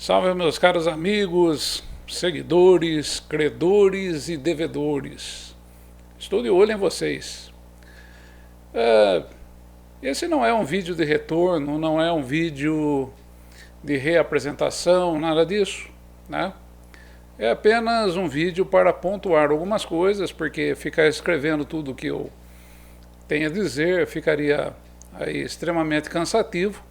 Salve, meus caros amigos, seguidores, credores e devedores. Estou de olho em vocês. Esse não é um vídeo de retorno, não é um vídeo de reapresentação, nada disso, né? É apenas um vídeo para pontuar algumas coisas, porque ficar escrevendo tudo o que eu tenho a dizer ficaria aí extremamente cansativo.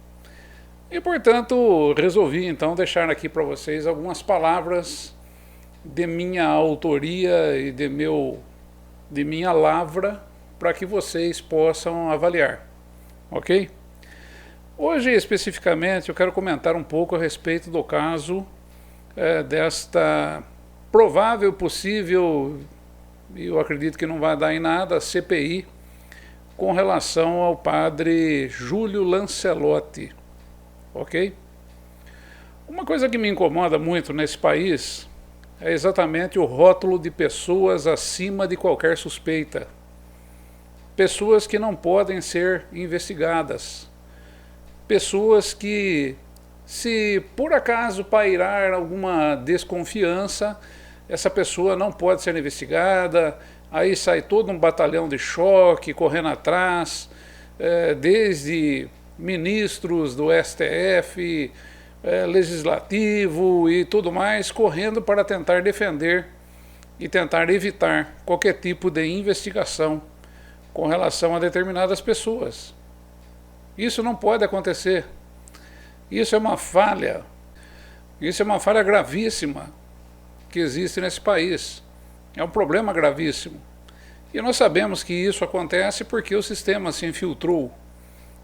E, portanto, resolvi então deixar aqui para vocês algumas palavras de minha autoria e de minha lavra para que vocês possam avaliar, ok? Hoje, especificamente, eu quero comentar um pouco a respeito do caso desta provável, possível, e eu acredito que não vai dar em nada, CPI com relação ao padre Júlio Lancelotti. Ok? Uma coisa que me incomoda muito nesse país é exatamente o rótulo de pessoas acima de qualquer suspeita. Pessoas que não podem ser investigadas. Pessoas que, se por acaso pairar alguma desconfiança, essa pessoa não pode ser investigada, aí sai todo um batalhão de choque correndo atrás, desde ministros do STF, legislativo e tudo mais, correndo para tentar defender e tentar evitar qualquer tipo de investigação com relação a determinadas pessoas. Isso não pode acontecer. Isso é uma falha gravíssima que existe nesse país. É um problema gravíssimo. E nós sabemos que isso acontece porque o sistema se infiltrou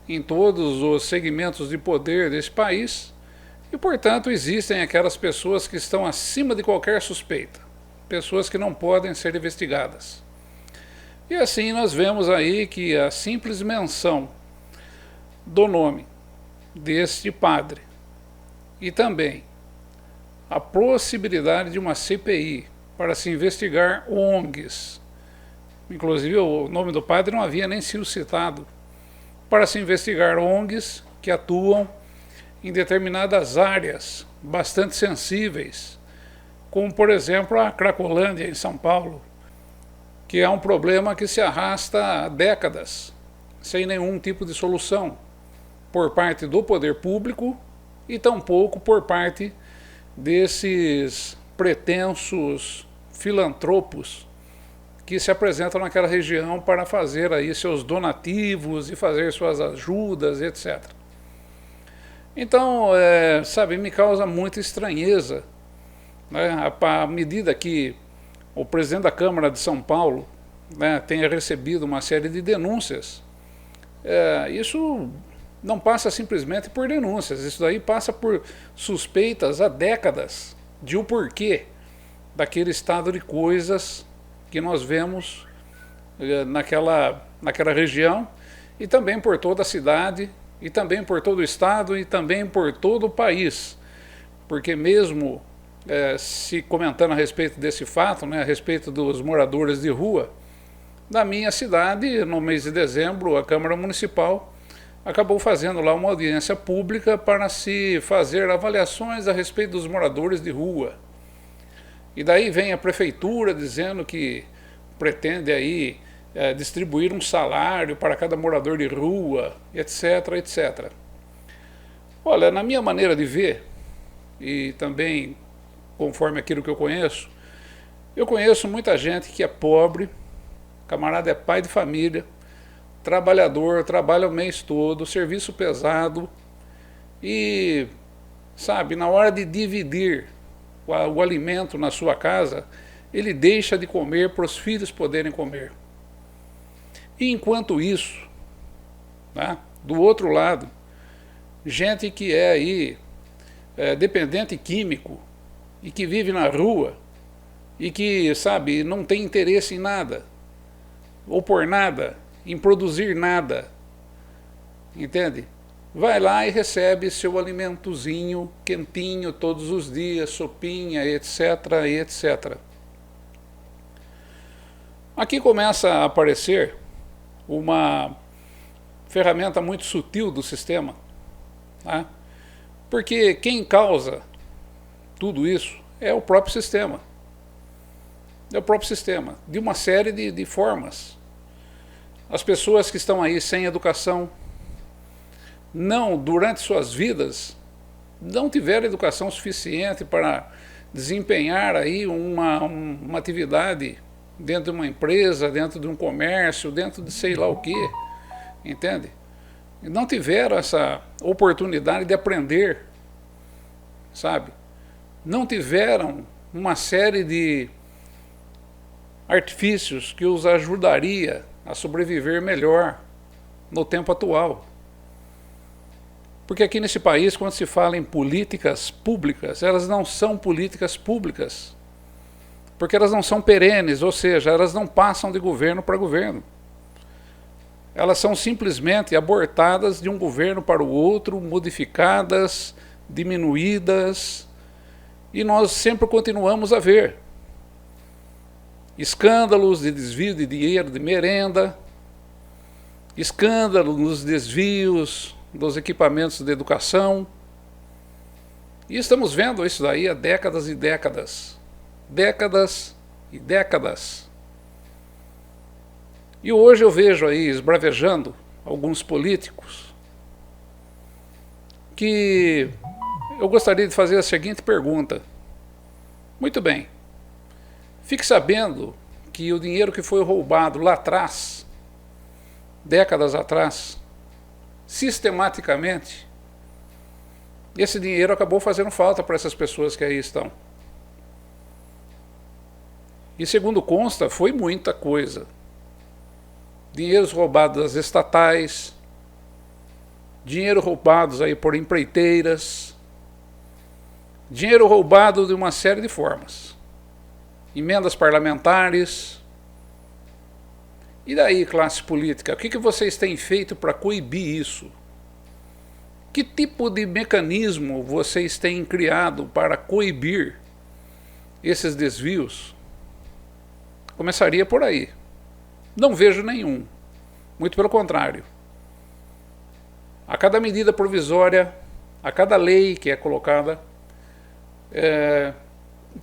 em todos os segmentos de poder desse país e, portanto, existem aquelas pessoas que estão acima de qualquer suspeita, pessoas que não podem ser investigadas. E assim nós vemos aí que a simples menção do nome deste padre e também a possibilidade de uma CPI para se investigar ONGs, inclusive o nome do padre não havia nem sido citado, para se investigar ONGs que atuam em determinadas áreas bastante sensíveis, como por exemplo a Cracolândia em São Paulo, que é um problema que se arrasta há décadas, sem nenhum tipo de solução, por parte do poder público e tampouco por parte desses pretensos filantropos que se apresentam naquela região para fazer aí seus donativos e fazer suas ajudas, etc. Então, sabe, me causa muita estranheza, né, à medida que o presidente da Câmara de São Paulo, né, tenha recebido uma série de denúncias. Isso não passa simplesmente por denúncias, isso daí passa por suspeitas há décadas de o porquê daquele estado de coisas que nós vemos naquela região e também por toda a cidade e também por todo o estado e também por todo o país, porque mesmo se comentando a respeito desse fato, né, a respeito dos moradores de rua, na minha cidade, no mês de dezembro, a Câmara Municipal acabou fazendo lá uma audiência pública para se fazer avaliações a respeito dos moradores de rua. E daí vem a prefeitura dizendo que pretende aí distribuir um salário para cada morador de rua, etc, etc. Olha, na minha maneira de ver, e também conforme aquilo que eu conheço muita gente que é pobre, camarada é pai de família, trabalhador, trabalha o mês todo, serviço pesado e, sabe, na hora de dividir o alimento na sua casa, ele deixa de comer para os filhos poderem comer. E enquanto isso, né, do outro lado, gente que é aí dependente químico e que vive na rua e que, sabe, não tem interesse em nada, ou por nada, em produzir nada, entende? Vai lá e recebe seu alimentozinho quentinho todos os dias, sopinha, etc, etc. Aqui começa a aparecer uma ferramenta muito sutil do sistema, né? Porque quem causa tudo isso é o próprio sistema. É o próprio sistema, de uma série de formas. As pessoas que estão aí sem educação, não, durante suas vidas, não tiveram educação suficiente para desempenhar aí uma atividade dentro de uma empresa, dentro de um comércio, dentro de sei lá o quê, entende? Não tiveram essa oportunidade de aprender, sabe? Não tiveram uma série de artifícios que os ajudaria a sobreviver melhor no tempo atual. Porque aqui nesse país, quando se fala em políticas públicas, elas não são políticas públicas. Porque elas não são perenes, ou seja, elas não passam de governo para governo. Elas são simplesmente abortadas de um governo para o outro, modificadas, diminuídas, e nós sempre continuamos a ver escândalos de desvio de dinheiro de merenda, escândalos nos desvios dos equipamentos de educação. E estamos vendo isso daí há décadas e décadas. Décadas e décadas. E hoje eu vejo aí esbravejando alguns políticos que eu gostaria de fazer a seguinte pergunta. Muito bem. Fique sabendo que o dinheiro que foi roubado lá atrás, décadas atrás, sistematicamente, esse dinheiro acabou fazendo falta para essas pessoas que aí estão. E segundo consta, foi muita coisa. Dinheiros roubados das estatais, dinheiro roubados aí por empreiteiras, dinheiro roubado de uma série de formas. Emendas parlamentares. E daí, classe política, o que vocês têm feito para coibir isso? Que tipo de mecanismo vocês têm criado para coibir esses desvios? Começaria por aí. Não vejo nenhum. Muito pelo contrário. A cada medida provisória, a cada lei que é colocada,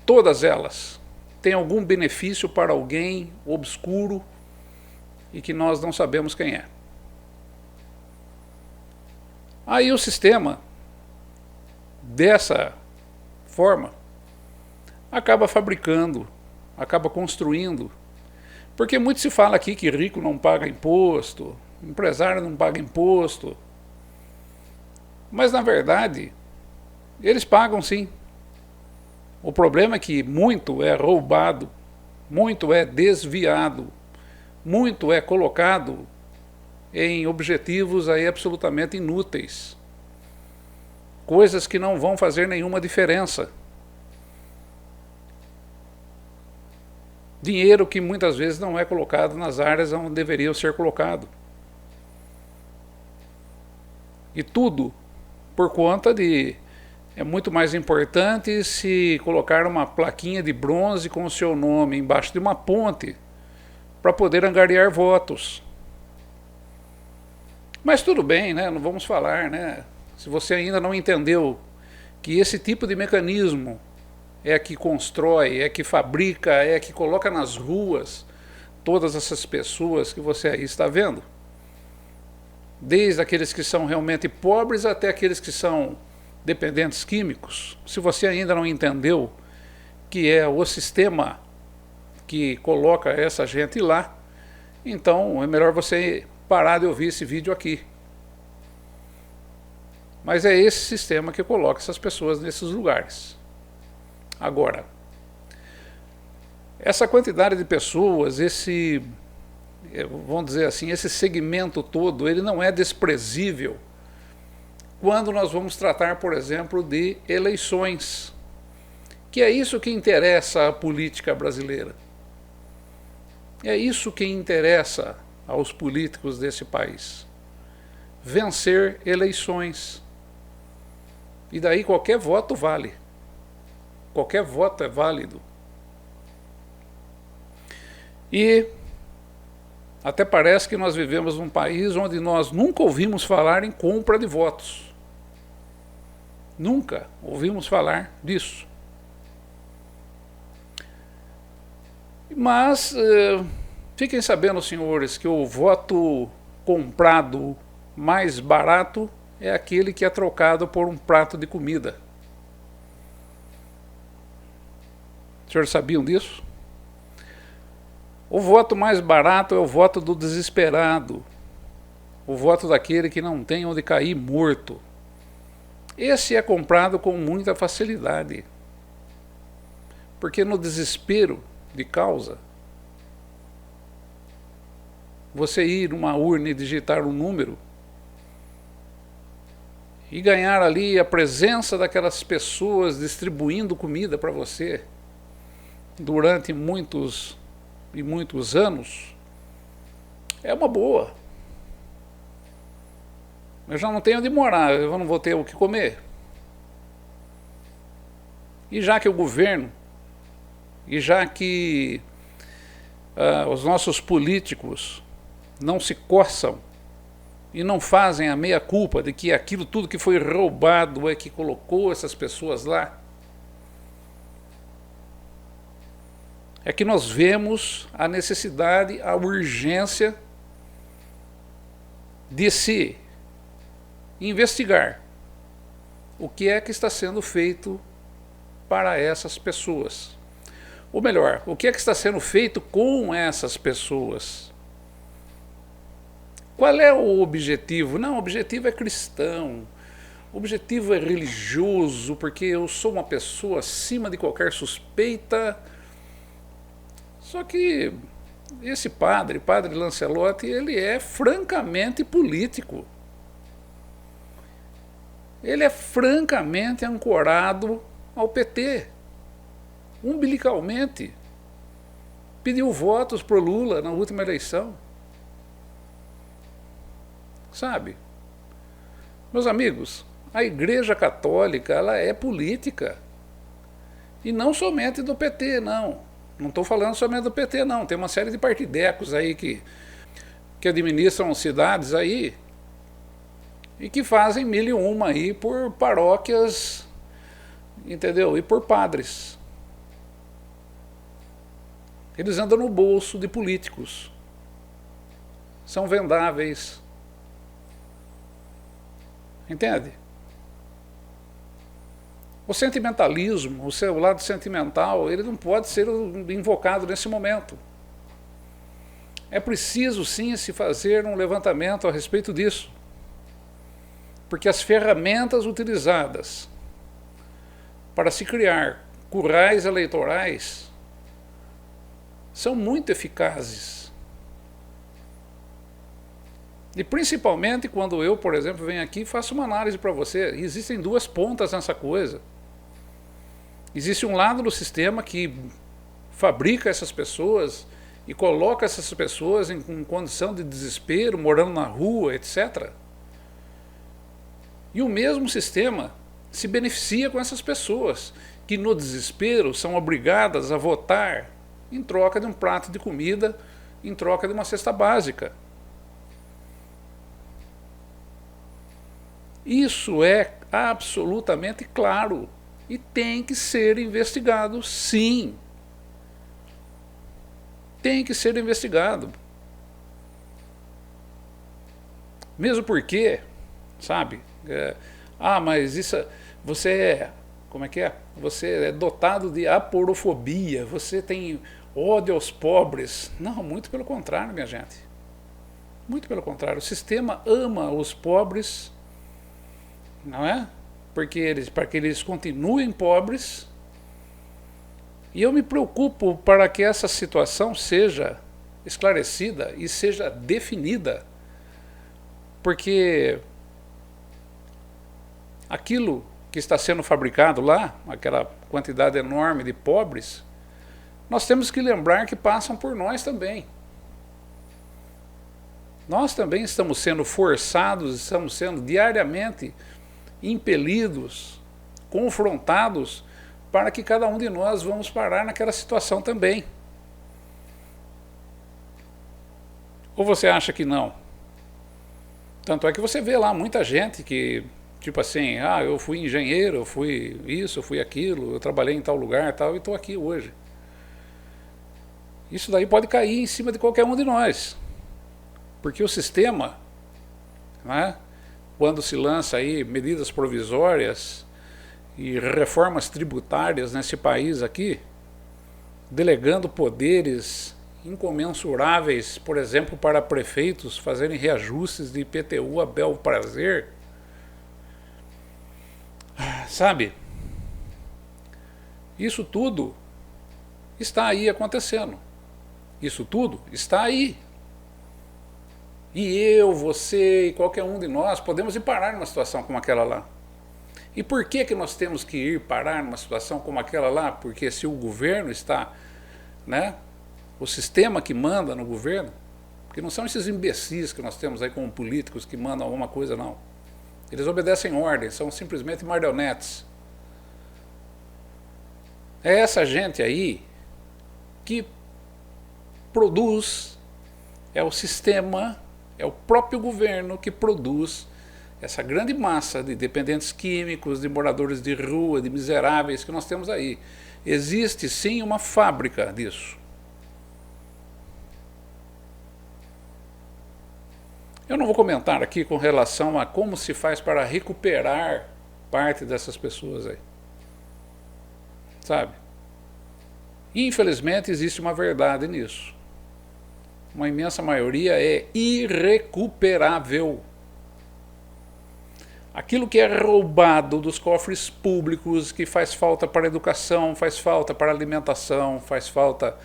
todas elas têm algum benefício para alguém obscuro e que nós não sabemos quem é. Aí o sistema, dessa forma, acaba fabricando, acaba construindo, porque muito se fala aqui que rico não paga imposto, empresário não paga imposto, mas na verdade eles pagam sim. O problema é que muito é roubado, muito é desviado, muito é colocado em objetivos aí absolutamente inúteis, coisas que não vão fazer nenhuma diferença. Dinheiro que muitas vezes não é colocado nas áreas onde deveria ser colocado. E tudo por conta de... É muito mais importante se colocar uma plaquinha de bronze com o seu nome embaixo de uma ponte para poder angariar votos. Mas tudo bem, né? Não vamos falar, né? Se você ainda não entendeu que esse tipo de mecanismo é que constrói, é que fabrica, é que coloca nas ruas todas essas pessoas que você aí está vendo, desde aqueles que são realmente pobres até aqueles que são dependentes químicos. Se você ainda não entendeu que é o sistema que coloca essa gente lá, então é melhor você parar de ouvir esse vídeo aqui. Mas é esse sistema que coloca essas pessoas nesses lugares. Agora, essa quantidade de pessoas, vamos dizer assim, esse segmento todo, ele não é desprezível quando nós vamos tratar, por exemplo, de eleições, que é isso que interessa à política brasileira. É isso que interessa aos políticos desse país. Vencer eleições. E daí qualquer voto vale. Qualquer voto é válido. E até parece que nós vivemos num país onde nós nunca ouvimos falar em compra de votos. Nunca ouvimos falar disso. Mas fiquem sabendo, senhores, que o voto comprado mais barato é aquele que é trocado por um prato de comida. Os senhores sabiam disso? O voto mais barato é o voto do desesperado, o voto daquele que não tem onde cair morto. Esse é comprado com muita facilidade, porque no desespero de causa, você ir numa urna e digitar um número e ganhar ali a presença daquelas pessoas distribuindo comida para você durante muitos e muitos anos, é uma boa. Eu já não tenho onde morar, eu não vou ter o que comer. E já que o governo, e já que os nossos políticos não se coçam e não fazem a meia-culpa de que aquilo tudo que foi roubado é que colocou essas pessoas lá, é que nós vemos a necessidade, a urgência de se investigar o que é que está sendo feito para essas pessoas. Ou melhor, o que é que está sendo feito com essas pessoas. Qual é o objetivo? Não, o objetivo é cristão, o objetivo é religioso, porque eu sou uma pessoa acima de qualquer suspeita. Só que esse padre Lancelotti, ele é francamente político. Ele é francamente ancorado ao PT, umbilicalmente. Pediu votos para o Lula na última eleição. Sabe? Meus amigos, a Igreja Católica, ela é política. E não somente do PT, não. Não estou falando somente do PT, não. Tem uma série de partidecos aí que administram cidades aí e que fazem mil e uma aí por paróquias, entendeu? E por padres. Eles andam no bolso de políticos. São vendáveis. Entende? O sentimentalismo, o seu lado sentimental, ele não pode ser invocado nesse momento. É preciso sim se fazer um levantamento a respeito disso. Porque as ferramentas utilizadas para se criar currais eleitorais são muito eficazes. E principalmente quando eu, por exemplo, venho aqui e faço uma análise para você. Existem duas pontas nessa coisa. Existe um lado do sistema que fabrica essas pessoas e coloca essas pessoas em condição de desespero, morando na rua, etc. E o mesmo sistema se beneficia com essas pessoas, que no desespero são obrigadas a votar em troca de um prato de comida, em troca de uma cesta básica. Isso é absolutamente claro e tem que ser investigado, sim. Tem que ser investigado. Mesmo porque, sabe, mas isso, você é, como é que é? Você é dotado de aporofobia, você tem ódio aos pobres. Não, muito pelo contrário, minha gente. Muito pelo contrário. O sistema ama os pobres, não é? Para que eles continuem pobres. E eu me preocupo para que essa situação seja esclarecida e seja definida, porque aquilo que está sendo fabricado lá, aquela quantidade enorme de pobres, nós temos que lembrar que passam por nós também. Nós também estamos sendo forçados, estamos sendo diariamente impelidos, confrontados, para que cada um de nós vamos parar naquela situação também. Ou você acha que não? Tanto é que você vê lá muita gente que, tipo assim, eu fui engenheiro, eu fui isso, eu fui aquilo, eu trabalhei em tal lugar tal, e estou aqui hoje. isso daí pode cair em cima de qualquer um de nós. Porque o sistema, né, quando se lança aí medidas provisórias e reformas tributárias nesse país aqui, delegando poderes incomensuráveis, por exemplo, para prefeitos fazerem reajustes de IPTU a bel prazer, sabe? Isso tudo está aí acontecendo. Isso tudo está aí. E eu, você e qualquer um de nós podemos ir parar numa situação como aquela lá. E por que que nós temos que ir parar numa situação como aquela lá? Porque se o governo está, né, o sistema que manda no governo, porque não são esses imbecis que nós temos aí como políticos que mandam alguma coisa, não. Eles obedecem ordens, são simplesmente marionetes. É essa gente aí que produz, é o sistema, é o próprio governo que produz essa grande massa de dependentes químicos, de moradores de rua, de miseráveis que nós temos aí. Existe sim uma fábrica disso. Eu não vou comentar aqui com relação a como se faz para recuperar parte dessas pessoas aí. Sabe? Infelizmente existe uma verdade nisso. Uma imensa maioria é irrecuperável. Aquilo que é roubado dos cofres públicos, que faz falta para a educação, faz falta para a alimentação, faz falta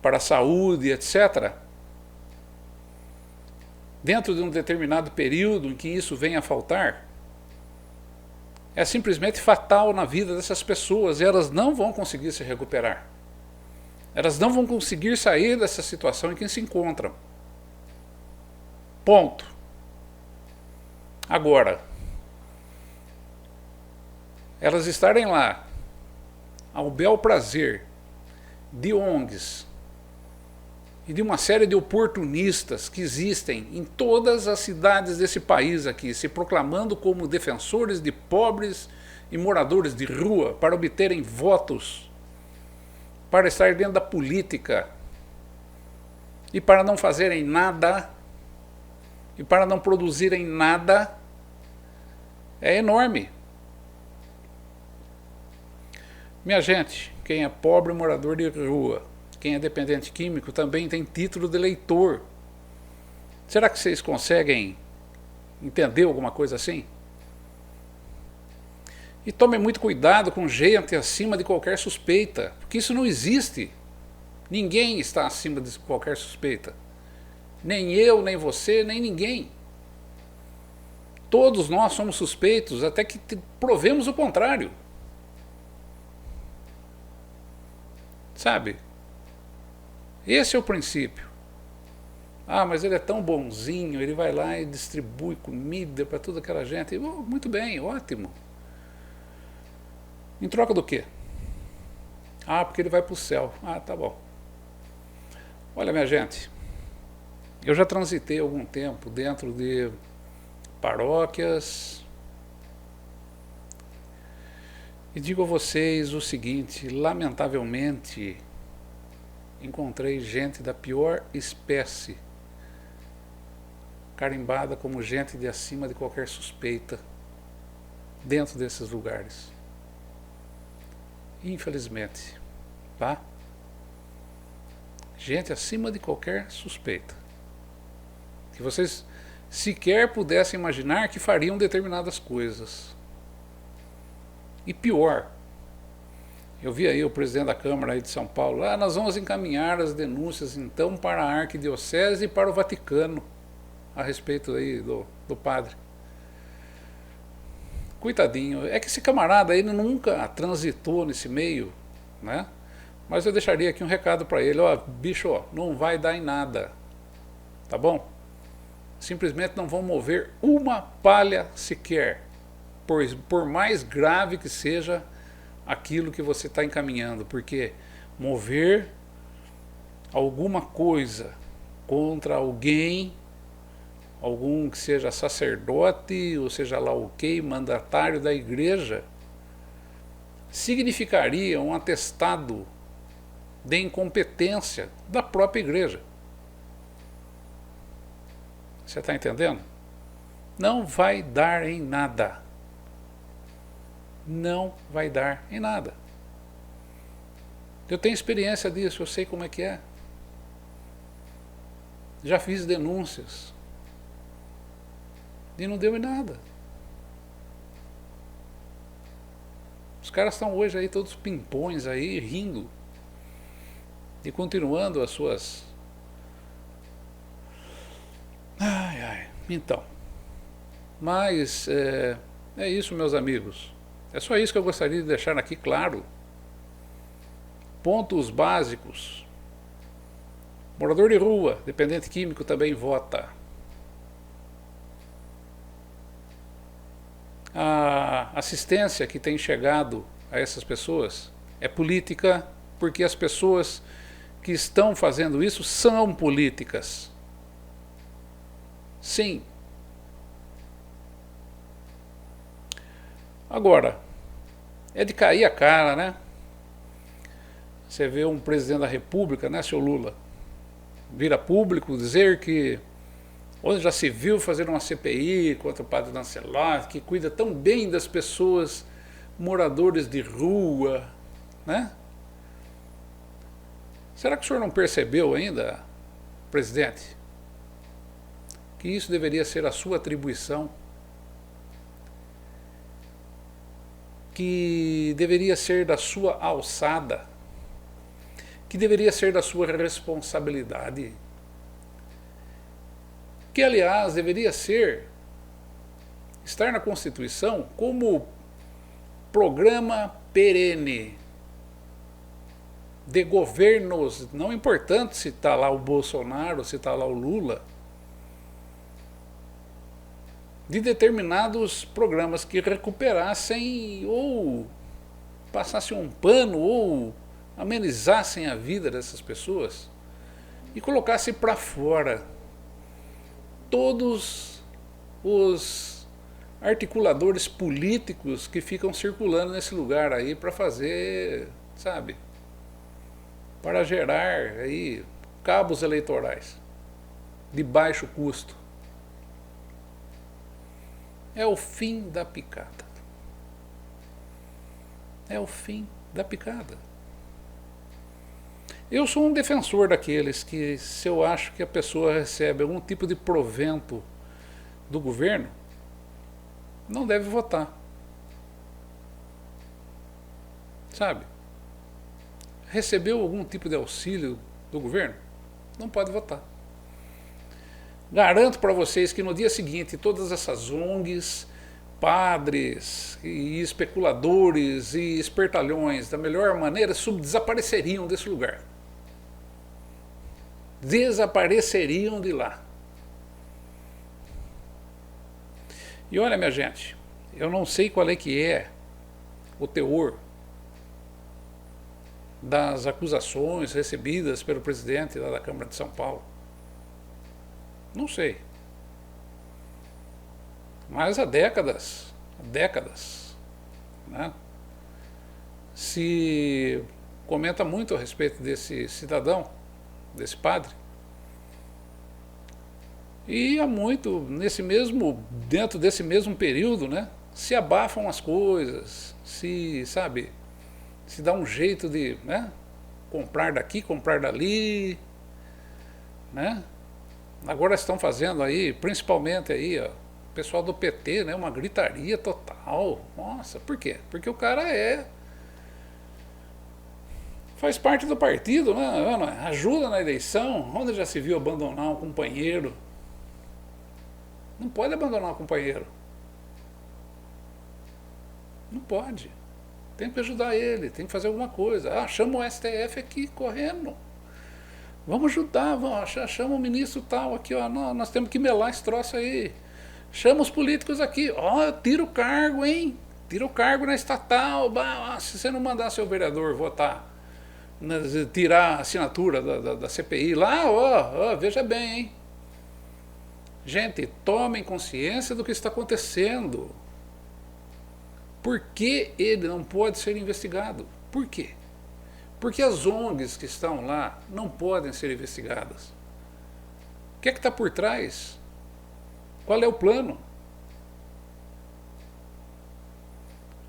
para a saúde, etc., dentro de um determinado período em que isso venha a faltar, é simplesmente fatal na vida dessas pessoas e elas não vão conseguir se recuperar. Elas não vão conseguir sair dessa situação em que se encontram. Ponto. Agora, elas estarem lá ao bel prazer de ONGs e de uma série de oportunistas que existem em todas as cidades desse país aqui, se proclamando como defensores de pobres e moradores de rua para obterem votos, para estar dentro da política e para não fazerem nada e para não produzirem nada, é enorme. Minha gente, quem é pobre morador de rua, quem é dependente químico também tem título de eleitor. Será que vocês conseguem entender alguma coisa assim? E tomem muito cuidado com gente acima de qualquer suspeita, porque isso não existe. Ninguém está acima de qualquer suspeita. Nem eu, nem você, nem ninguém. Todos nós somos suspeitos até que provemos o contrário. Sabe? Esse é o princípio. Ah, mas ele é tão bonzinho, ele vai lá e distribui comida para toda aquela gente. Oh, muito bem, ótimo. Em troca do quê? Ah, porque ele vai para o céu. Ah, tá bom. Olha, minha gente, eu já transitei algum tempo dentro de paróquias e digo a vocês o seguinte, lamentavelmente, encontrei gente da pior espécie, carimbada como gente de acima de qualquer suspeita, dentro desses lugares. Infelizmente, tá? Gente acima de qualquer suspeita. Que vocês sequer pudessem imaginar que fariam determinadas coisas. E pior, eu vi aí o presidente da Câmara aí de São Paulo, nós vamos encaminhar as denúncias então para a Arquidiocese e para o Vaticano a respeito aí do padre. Coitadinho, é que esse camarada aí nunca transitou nesse meio, né? Mas eu deixaria aqui um recado para ele, ó, bicho, ó, não vai dar em nada, tá bom? Simplesmente não vão mover uma palha sequer, por mais grave que seja aquilo que você está encaminhando, porque mover alguma coisa contra alguém, algum que seja sacerdote, ou seja lá o que, mandatário da igreja, significaria um atestado de incompetência da própria igreja. Você está entendendo? Não vai dar em nada. Não vai dar em nada. Eu tenho experiência disso, eu sei como é que é. Já fiz denúncias. E não deu em nada. Os caras estão hoje aí todos pimpões aí, rindo. E continuando as suas... Ai, ai. Então. Mas é isso, meus amigos. É só isso que eu gostaria de deixar aqui claro. Pontos básicos. Morador de rua, dependente químico também vota. A assistência que tem chegado a essas pessoas é política, porque as pessoas que estão fazendo isso são políticas. Sim. Agora, é de cair a cara, né? Você vê um presidente da República, né, seu Lula, vir a público dizer que onde já se viu fazer uma CPI contra o padre Lancelotti, que cuida tão bem das pessoas, moradores de rua, né? Será que o senhor não percebeu ainda, presidente, que isso deveria ser a sua atribuição? Que deveria ser da sua alçada? Que deveria ser da sua responsabilidade? Que, aliás, deveria estar na Constituição como programa perene de governos, não importante se está lá o Bolsonaro, se está lá o Lula, de determinados programas que recuperassem ou passassem um pano ou amenizassem a vida dessas pessoas e colocassem para fora todos os articuladores políticos que ficam circulando nesse lugar aí para fazer, sabe, para gerar aí cabos eleitorais de baixo custo. É o fim da picada. É o fim da picada. Eu sou um defensor daqueles que, se eu acho que a pessoa recebe algum tipo de provento do governo, não deve votar. Sabe? Recebeu algum tipo de auxílio do governo? Não pode votar. Garanto para vocês que no dia seguinte todas essas ONGs, padres e especuladores e espertalhões da melhor maneira desapareceriam desse lugar. Desapareceriam de lá. E olha, minha gente, eu não sei qual é que é o teor das acusações recebidas pelo presidente lá da Câmara de São Paulo. Não sei. Mas há décadas, né, se comenta muito a respeito desse cidadão, desse padre. E há muito, dentro desse mesmo período, né, se abafam as coisas, sabe, se dá um jeito de, né, comprar daqui, comprar dali, né? Agora estão fazendo aí, principalmente aí, ó, o pessoal do PT, né, uma gritaria total. Nossa, por quê? Porque o cara faz parte do partido, né, ajuda na eleição. Onde já se viu abandonar um companheiro? Não pode abandonar um companheiro. Não pode. Tem que ajudar ele, tem que fazer alguma coisa. Chama o STF aqui, correndo. Vamos ajudar, chama o ministro tal aqui, ó, nós temos que melar esse troço aí. Chama os políticos aqui, tira o cargo, hein? Tira o cargo na estatal. Se você não mandar seu vereador votar, tirar a assinatura da CPI lá, veja bem, hein? Gente, tomem consciência do que está acontecendo. Por que ele não pode ser investigado? Por quê? Porque as ONGs que estão lá não podem ser investigadas. O que é que está por trás? Qual é o plano?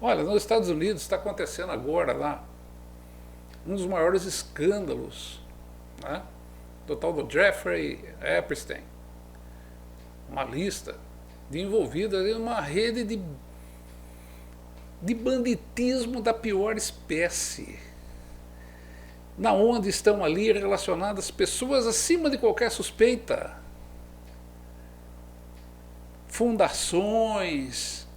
Olha, nos Estados Unidos está acontecendo agora lá um dos maiores escândalos, né, do tal do Jeffrey Epstein. Uma lista de envolvidos em uma rede de banditismo da pior espécie, na onde estão ali relacionadas pessoas acima de qualquer suspeita, fundações,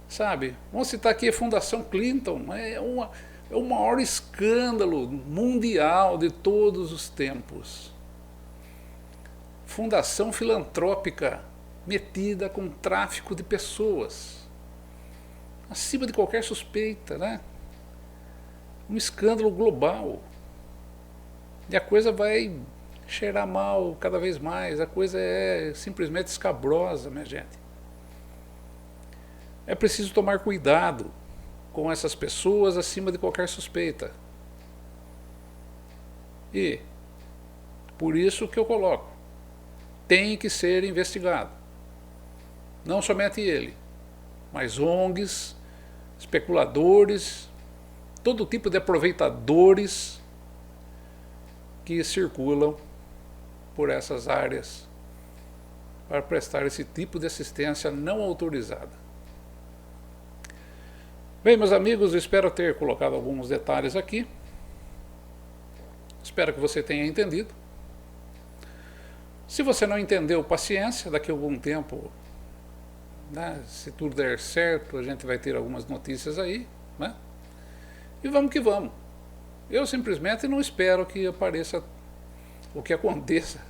sabe? Vamos citar aqui a Fundação Clinton, é o maior escândalo mundial de todos os tempos. Fundação filantrópica metida com tráfico de pessoas, acima de qualquer suspeita, né? Um escândalo global. E a coisa vai cheirar mal cada vez mais, a coisa é simplesmente escabrosa, minha gente. É preciso tomar cuidado com essas pessoas acima de qualquer suspeita. E, por isso que eu coloco, tem que ser investigado. Não somente ele, mas ONGs, especuladores, todo tipo de aproveitadores que circulam por essas áreas para prestar esse tipo de assistência não autorizada. Bem, meus amigos, espero ter colocado alguns detalhes aqui. Espero que você tenha entendido. Se você não entendeu, paciência, daqui a algum tempo, né, se tudo der certo, a gente vai ter algumas notícias aí, né? E vamos que vamos. Eu simplesmente não espero que apareça o que aconteça,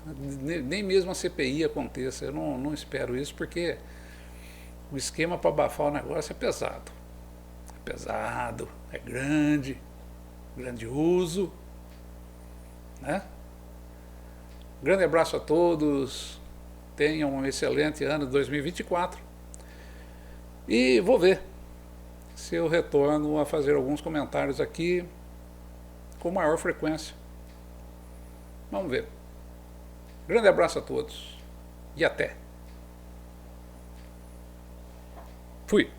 nem mesmo a CPI aconteça. Eu não espero isso, porque o esquema para abafar o negócio é pesado. É pesado, é grandioso, né? Grande abraço a todos, tenham um excelente ano de 2024 e vou ver se eu retorno a fazer alguns comentários aqui com maior frequência. Vamos ver. Grande abraço a todos e até. Fui.